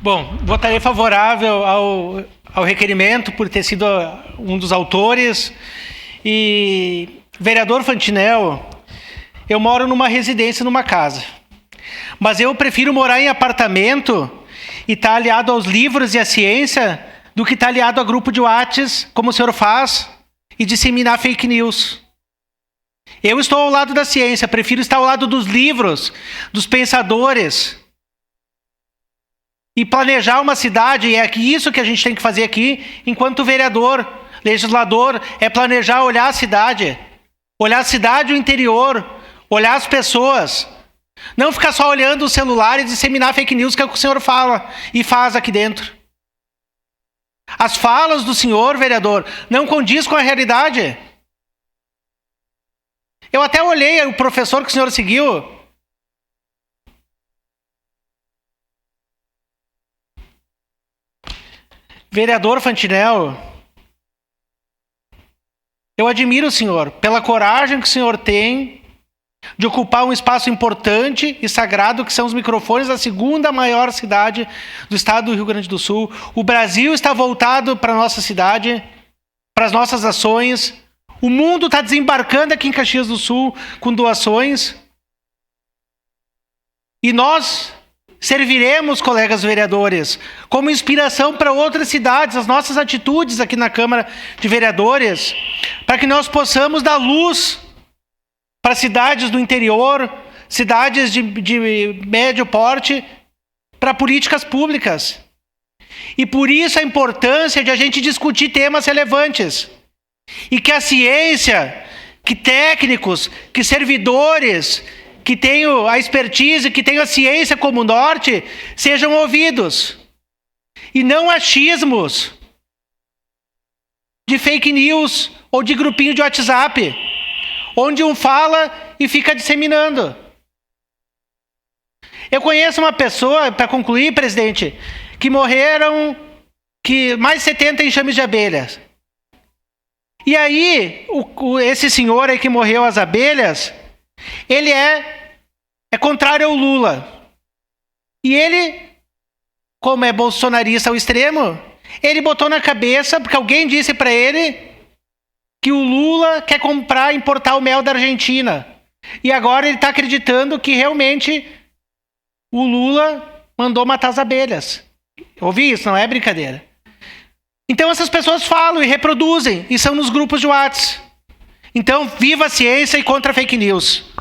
Bom, votarei favorável ao requerimento por ter sido um dos autores. E, vereador Fantinel, eu moro numa residência, numa casa. Mas eu prefiro morar em apartamento e estar aliado aos livros e à ciência do que estar aliado a grupo de WhatsApp, como o senhor faz, e disseminar fake news. Eu estou ao lado da ciência, prefiro estar ao lado dos livros, dos pensadores. E planejar uma cidade, e é isso que a gente tem que fazer aqui, enquanto vereador, legislador, é planejar, olhar a cidade, o interior, olhar as pessoas. Não ficar só olhando o celular e disseminar fake news, que é o que o senhor fala e faz aqui dentro. As falas do senhor, vereador, não condiz com a realidade. Eu até olhei o professor que o senhor seguiu. Vereador Fantinel, eu admiro o senhor pela coragem que o senhor tem de ocupar um espaço importante e sagrado, que são os microfones da segunda maior cidade do estado do Rio Grande do Sul. O Brasil está voltado para a nossa cidade, para as nossas ações. O mundo está desembarcando aqui em Caxias do Sul com doações. E nós serviremos, colegas vereadores, como inspiração para outras cidades, as nossas atitudes aqui na Câmara de Vereadores, para que nós possamos dar luz para cidades do interior, cidades de médio porte, para políticas públicas. E por isso a importância de a gente discutir temas relevantes. E que a ciência, que técnicos, que servidores, que tenham a expertise, que tenham a ciência como norte, sejam ouvidos. E não achismos de fake news ou de grupinho de WhatsApp, onde um fala e fica disseminando. Eu conheço uma pessoa, para concluir, presidente, que morreram mais de 70 enxames de abelhas. E aí, esse senhor aí que morreu as abelhas, ele é contrário ao Lula. E ele, como é bolsonarista ao extremo, ele botou na cabeça, porque alguém disse para ele que o Lula quer importar o mel da Argentina. E agora ele está acreditando que realmente o Lula mandou matar as abelhas. Ouvi isso, não é brincadeira. Então essas pessoas falam e reproduzem, e são nos grupos de WhatsApp. Então, viva a ciência e contra a fake news.